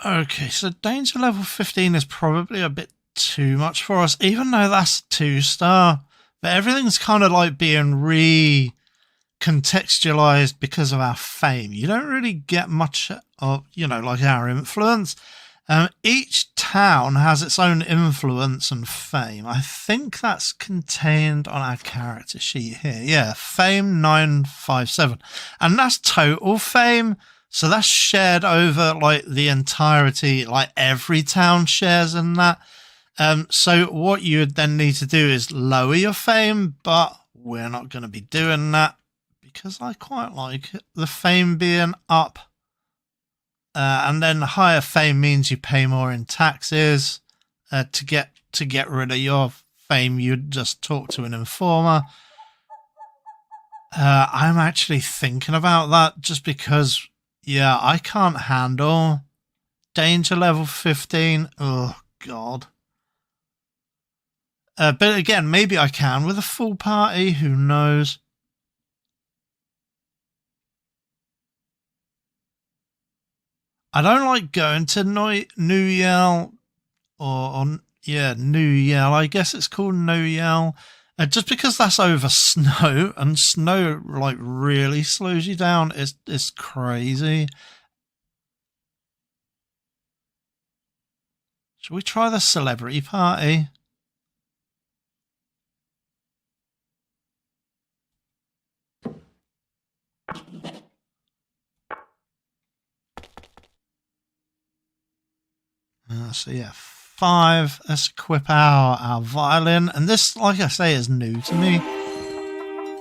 Okay, so danger level 15 is probably a bit too much for us, even though that's 2-star. But everything's kind of like being recontextualized because of our fame. You don't really get much of, like our influence. Each town has its own influence and fame. I think that's contained on our character sheet here. Yeah, fame 957. And that's total fame. So that's shared over like the entirety, like every town shares in that. So what you would then need to do is lower your fame, but we're not going to be doing that because I quite like the fame being up. And then higher fame means you pay more in taxes. To get rid of your fame, you'd just talk to an informer. I'm actually thinking about that just because, yeah, I can't handle danger level 15. Oh, God. But again, maybe I can with a full party. Who knows? I don't like going to Maj'Eyal Maj'Eyal. I guess it's called Maj'Eyal. Just because that's over snow, and snow like really slows you down. It's crazy. Should we try the celebrity party? So yeah, 5. Let's equip our violin. And this, like I say, is new to me.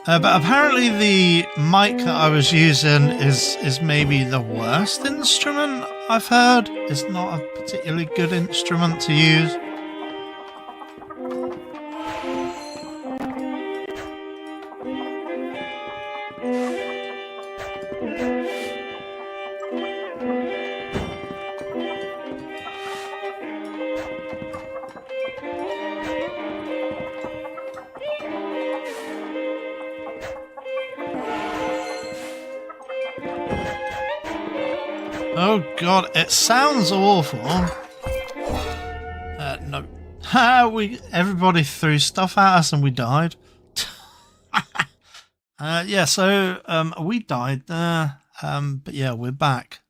But apparently the mic that I was using is maybe the worst instrument I've heard. It's not a particularly good instrument to use. Oh God, it sounds awful. No. Everybody threw stuff at us and we died. Yeah, so we died there. But yeah, we're back.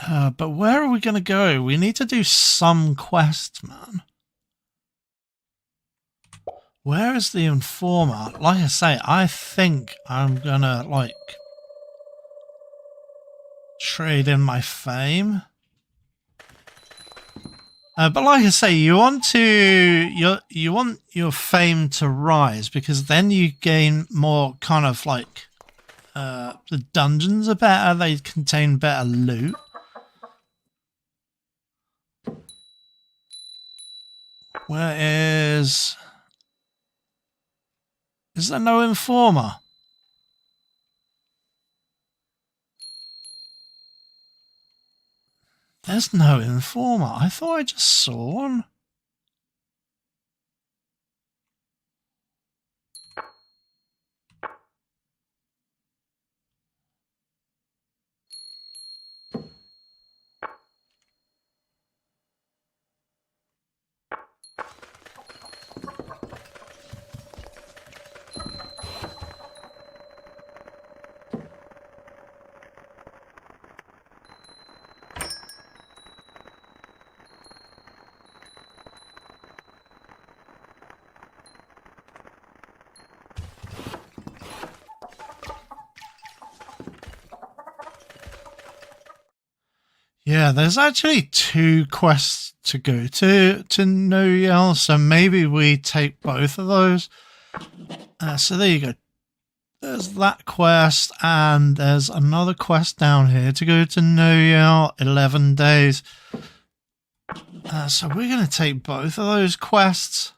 But where are we going to go? We need to do some quest, man. Where is the informer? Like I say, I think I'm gonna like trade in my fame. But like I say, you want your fame to rise because then you gain more kind of like the dungeons are better. They contain better loot. Where is there no informer? There's no informer. I thought I just saw one. Yeah, there's actually 2 quests to go to Maj'Eyal, so maybe we take both of those. So there you go. There's that quest, and there's another quest down here to go to Maj'Eyal, 11 days. So we're going to take both of those quests.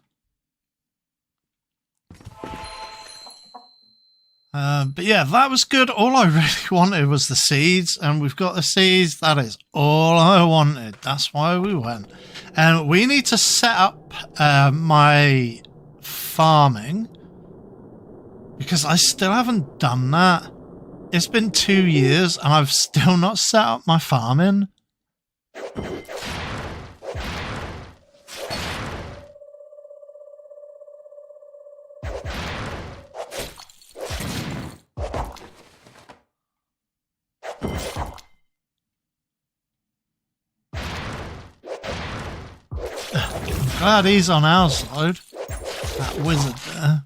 But yeah, that was good. All I really wanted was the seeds, and we've got the seeds. That is all I wanted. That's why we went. And we need to set up my farming because I still haven't done that. It's been 2 years and I've still not set up my farming. I'm glad he's on our side. That wizard there.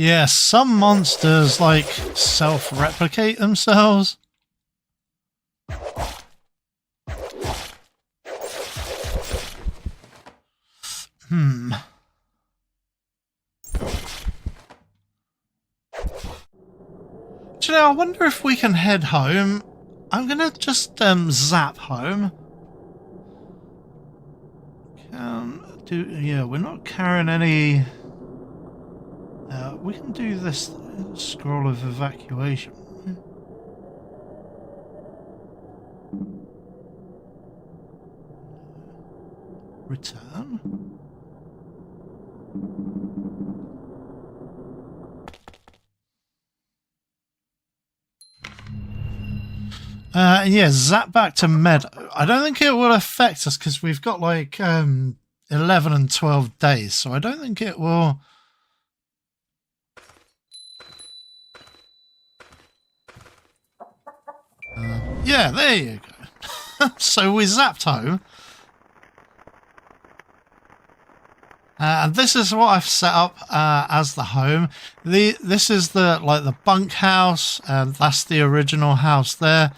Yeah, some monsters like self-replicate themselves. Actually, I wonder if we can head home. I'm gonna just zap home. Yeah, we're not carrying any. We can do this scroll of evacuation. Return. Yeah, zap back to Meadow. I don't think it will affect us because we've got like 11 and 12 days, so I don't think it will. Yeah, there you go. So we zapped home. And this is what I've set up as the home. This is the bunkhouse. That's the original house there.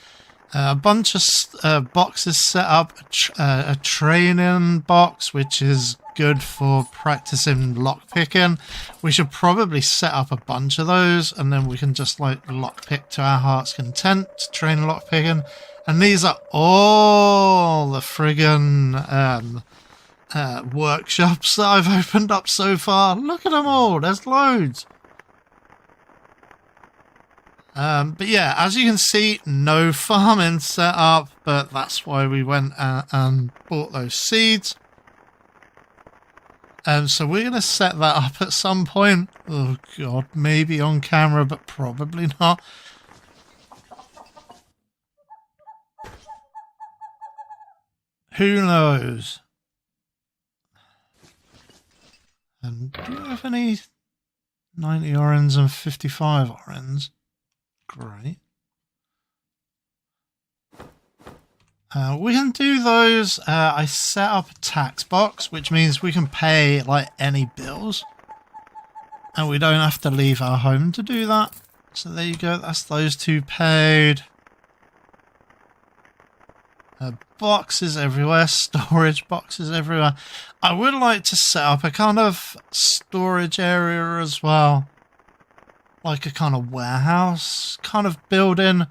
A bunch of boxes set up. A training box, which is good for practicing lockpicking. We should probably set up a bunch of those, and then we can just like lockpick to our heart's content to train lockpicking. And these are all the friggin' workshops that I've opened up so far. Look at them all. There's loads. But yeah, as you can see, no farming set up, but that's why we went and bought those seeds. So we're going to set that up at some point. Oh god, maybe on camera, but probably not. Who knows? And do you have any 90 orens and 55 orens? Great. We can do those. I set up a tax box, which means we can pay like any bills. And we don't have to leave our home to do that. So there you go. That's those two paid. Boxes everywhere, storage boxes everywhere. I would like to set up a kind of storage area as well, like a kind of warehouse kind of building.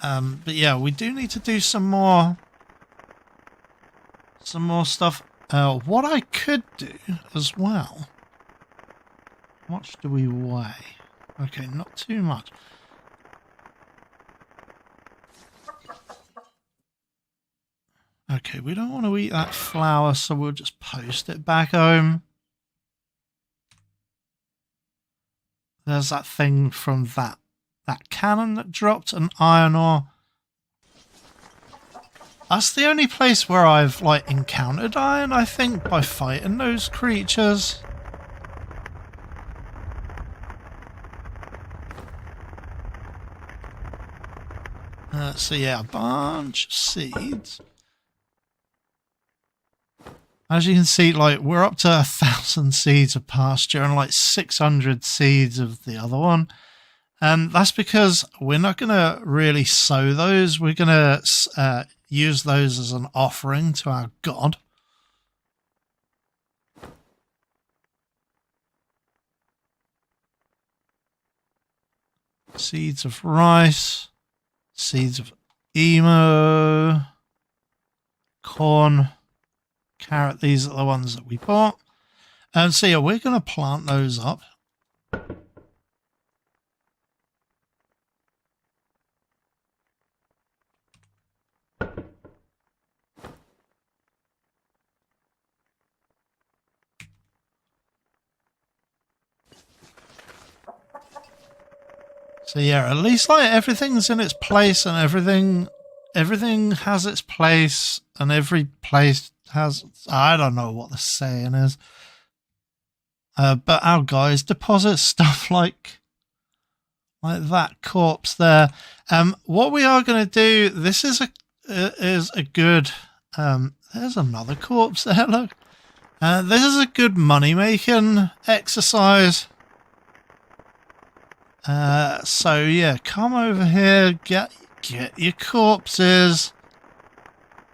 But yeah, we do need to do some more stuff. What I could do as well. How much do we weigh? Okay, not too much. Okay, we don't want to eat that flour, so we'll just post it back home. There's that thing from that cannon that dropped an iron ore. That's the only place where I've like encountered iron, I think, by fighting those creatures. So yeah, a bunch of seeds. As you can see, like we're up to 1,000 seeds of pasture and like 600 seeds of the other one. And that's because we're not going to really sow those. We're going to use those as an offering to our god. Seeds of rice, seeds of emo, corn, carrot. These are the ones that we bought. And so yeah, we're going to plant those up. So yeah, at least like everything's in its place and everything has its place and every place has, I don't know what the saying is. But our guys deposit stuff like that corpse there. What we are going to do, this is a good, there's another corpse there, look. This is a good money-making exercise. So yeah, come over here, get your corpses.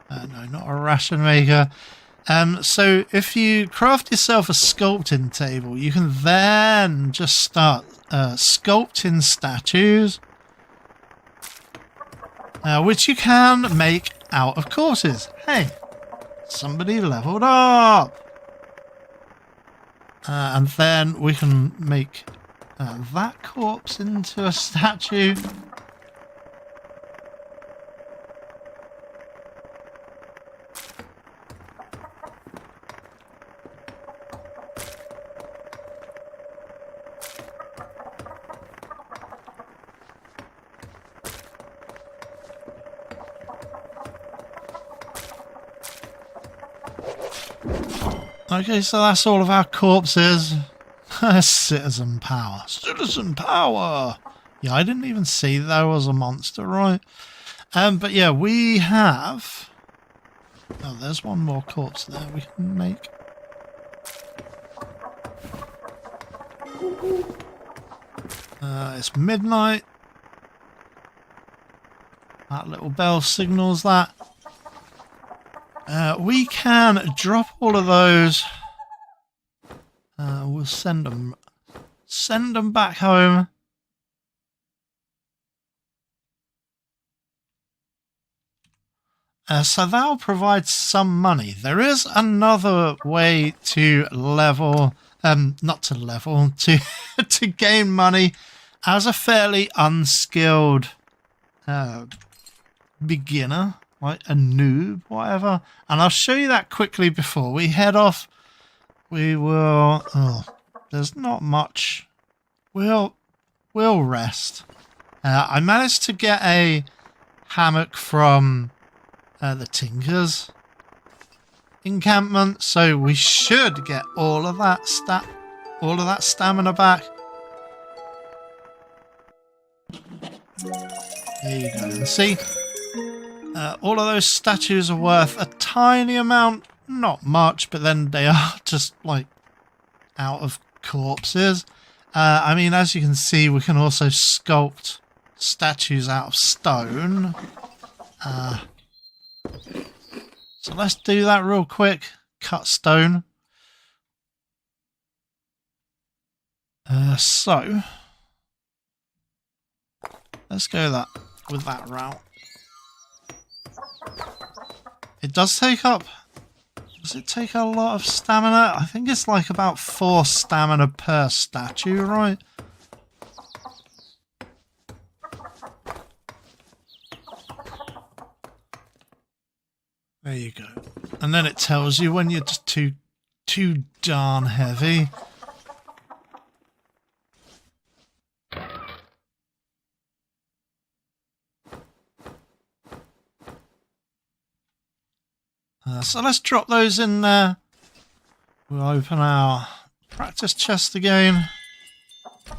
No, not a ration maker. So if you craft yourself a sculpting table, you can then just start sculpting statues, which you can make out of courses. Hey, somebody leveled up. And then we can make that corpse into a statue. Okay, so that's all of our corpses. Citizen power. Citizen power! Yeah, I didn't even see there was a monster, right? But yeah, we have... Oh, there's one more corpse there we can make. It's midnight. That little bell signals that. We can drop all of those. We'll send them back home. So that'll provide some money. There is another way to level, not to level, to gain money as a fairly unskilled beginner. Like a noob, whatever. And I'll show you that quickly before we head off. We will... Oh, there's not much. We'll rest. I managed to get a hammock from the Tinker's encampment, so we should get all of that stamina back. There you go. And see... all of those statues are worth a tiny amount, not much, but then they are just like out of corpses. I mean, as you can see, we can also sculpt statues out of stone. So let's do that real quick. Cut stone. So let's go with that route. It does take up... Does it take a lot of stamina? I think it's like about 4 stamina per statue, right? There you go. And then it tells you when you're just too darn heavy. So let's drop those in there. We'll open our practice chest again. There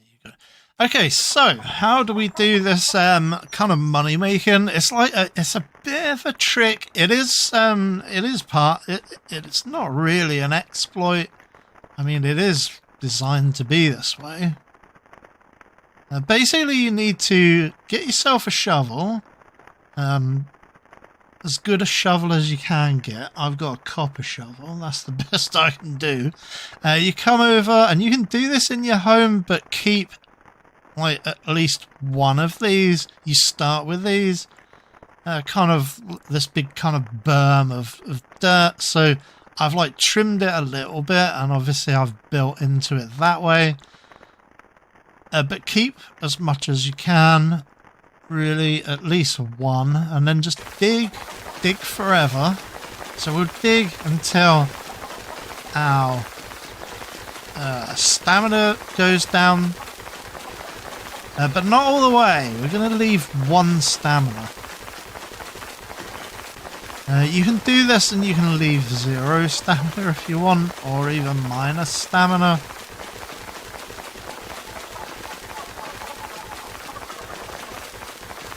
you go. Okay, so how do we do this kind of money making? It's like it's a bit of a trick. It's not really an exploit. I mean, it is designed to be this way. Basically, you need to get yourself a shovel, as good a shovel as you can get. I've got a copper shovel, that's the best I can do. You come over, and you can do this in your home, but keep like at least one of these. You start with these, kind of this big kind of berm of dirt, so I've like trimmed it a little bit, and obviously I've built into it that way. But keep as much as you can, really, at least one, and then just dig forever. So we'll dig until our stamina goes down, but not all the way. We're going to leave 1 stamina. You can do this and you can leave 0 stamina if you want, or even minus stamina.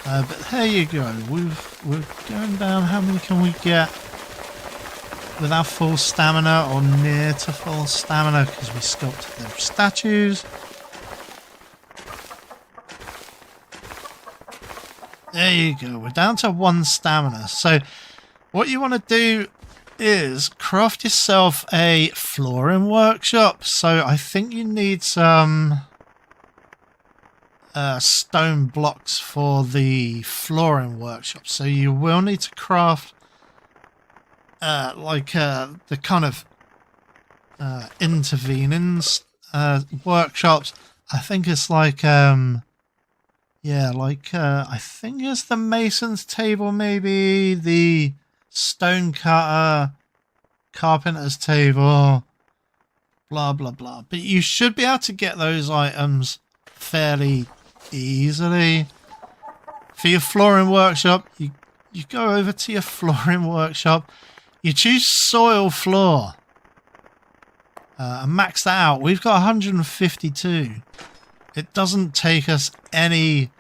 But there you go. We're going down. How many can we get without full stamina or near to full stamina? Because we sculpted their statues. There you go. We're down to 1 stamina. So what you want to do is craft yourself a flooring workshop. So I think you need some stone blocks for the flooring workshop. So you will need to craft the kind of intervening workshops. I think it's like I think it's the mason's table, maybe the stone cutter, carpenter's table, blah blah blah. But you should be able to get those items fairly easily. For your flooring workshop, you go over to your flooring workshop, you choose soil floor, and max that out. We've got 152. It doesn't take us any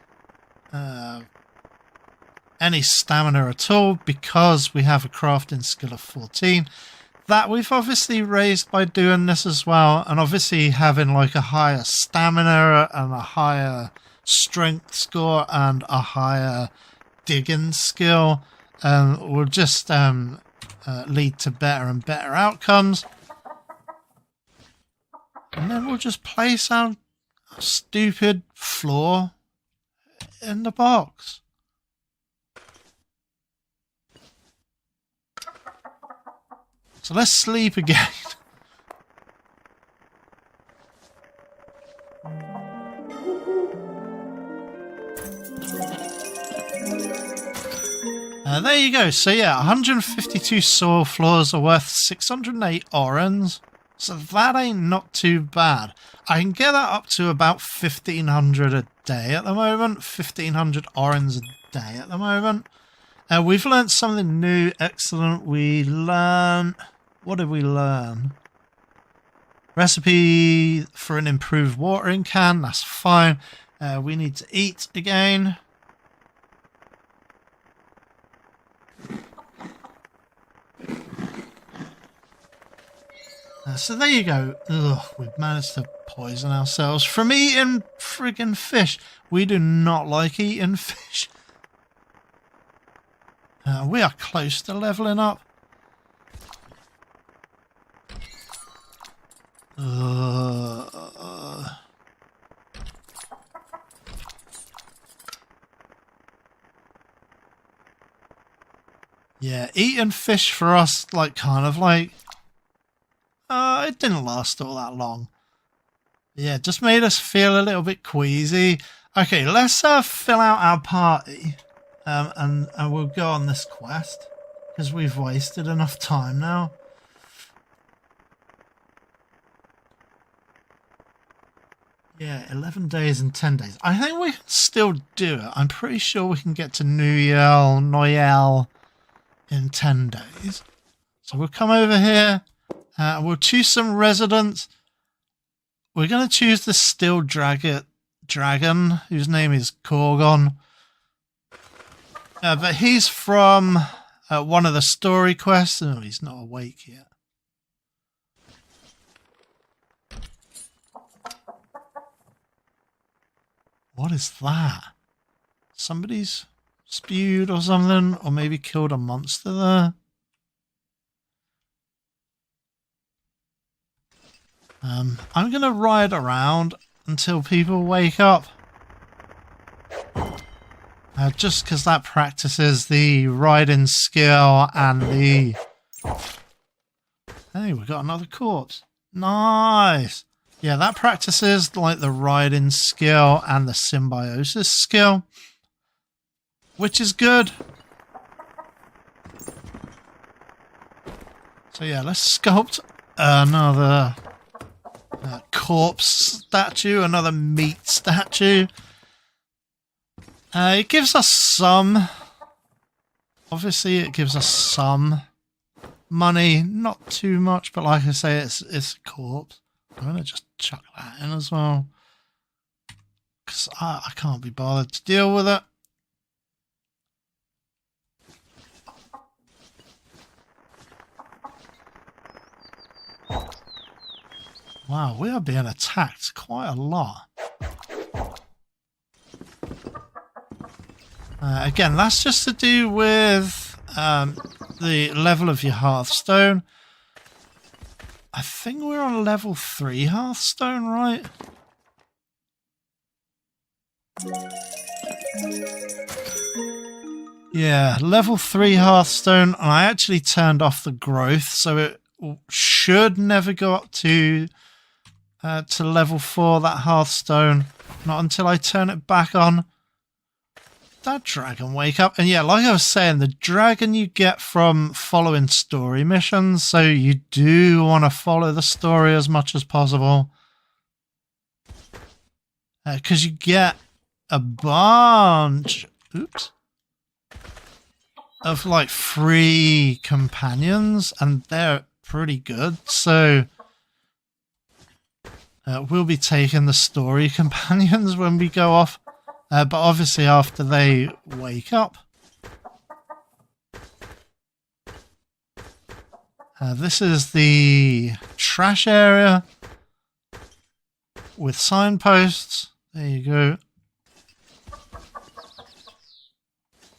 stamina at all because we have a crafting skill of 14. That we've obviously raised by doing this as well, and obviously having like a higher stamina and a higher strength score and a higher digging skill will just lead to better and better outcomes. And then we'll just place our stupid floor in the box. So let's sleep again. There you go. So yeah, 152 soil floors are worth 608 orens. So that ain't not too bad. I can get that up to about 1,500 a day at the moment. 1,500 orens a day at the moment. We've learned something new. Excellent. We learned... What did we learn? Recipe for an improved watering can. That's fine. We need to eat again. So there you go. Ugh, we've managed to poison ourselves from eating friggin' fish. We do not like eating fish. We are close to leveling up. Yeah, eating fish for us, like, kind of like... it didn't last all that long. Yeah, it just made us feel a little bit queasy. Okay, let's fill out our party. And we'll go on this quest. Because we've wasted enough time now. Yeah, 11 days and 10 days. I think we can still do it. I'm pretty sure we can get to Maj'Eyal in 10 days. So we'll come over here. We'll choose some residents. We're going to choose the steel dragon, whose name is Korgon. But he's from one of the story quests. Oh, he's not awake yet. What is that? Somebody's spewed or something, or maybe killed a monster there. I'm going to ride around until people wake up. Just because that practices the riding skill and the... Hey, we got another corpse. Nice! Yeah, that practices like the riding skill and the symbiosis skill, which is good. So yeah, let's sculpt another corpse statue, another meat statue. It gives us some. Obviously, it gives us some money, not too much, but like I say, it's a corpse. I'm gonna just chuck that in as well because I can't be bothered to deal with it. Wow, we are being attacked quite a lot. Again, that's just to do with the level of your Hearthstone. I think we're on level 3 Hearthstone, right? Yeah, level 3 Hearthstone, and I actually turned off the growth, so it should never go up to level 4, that Hearthstone, not until I turn it back on. That dragon wake up. And yeah, like I was saying, the dragon you get from following story missions, so you do want to follow the story as much as possible. Because you get a bunch of like free companions, and they're pretty good. So we'll be taking the story companions when we go off. But obviously after they wake up. This is the trash area with signposts. There you go.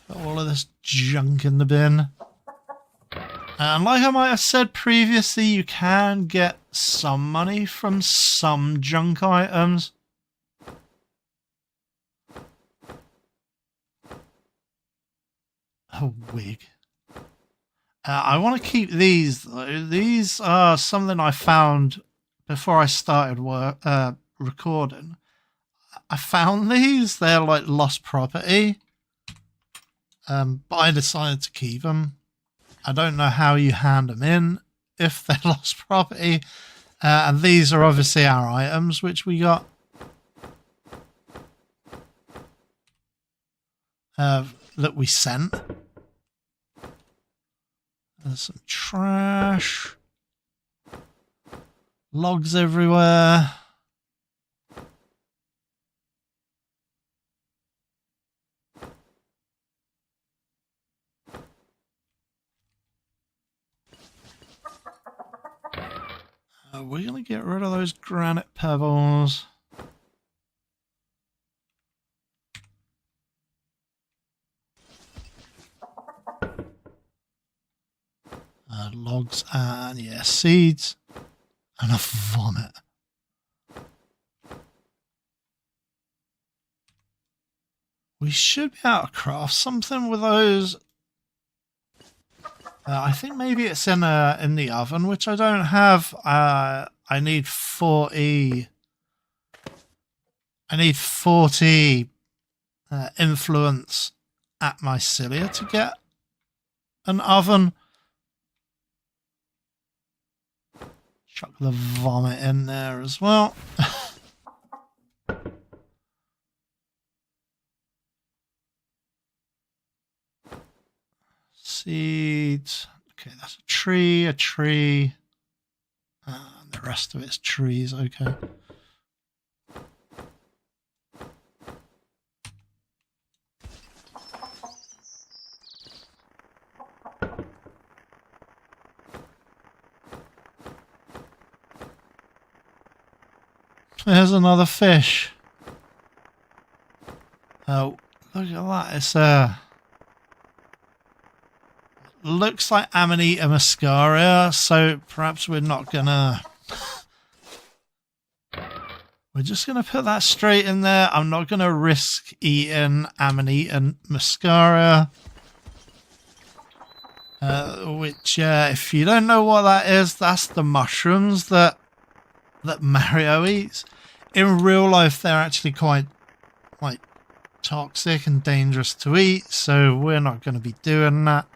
Put all of this junk in the bin. And like I might have said previously, you can get some money from some junk items. A wig. I want to keep these though. These are something I found before I started recording. I found these. They're like lost property. But I decided to keep them. I don't know how you hand them in if they're lost property. And these are obviously our items which we got. That we sent. There's some trash. Logs everywhere. We're going to get rid of those granite pebbles. Logs and, yeah, seeds. And a vomit. We should be able to craft something with those. I think maybe it's in the oven, which I don't have. I need 40. I need 40 influence at Maj'Eyal to get an oven. Chuck the vomit in there as well. Seeds. Okay, that's a tree, the rest of it's trees, okay. There's another fish. Oh, look at that. It's looks like Amanita muscaria, so perhaps we're not gonna. We're just gonna put that straight in there. I'm not gonna risk eating Amanita muscaria. Which, if you don't know what that is, that's the mushrooms that Mario eats. In real life, they're actually quite like toxic and dangerous to eat, so we're not going to be doing that.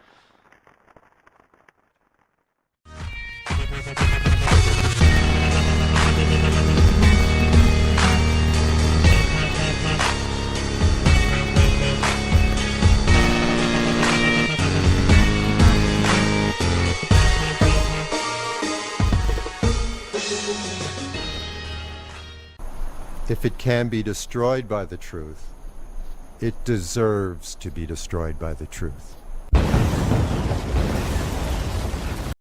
If it can be destroyed by the truth, it deserves to be destroyed by the truth.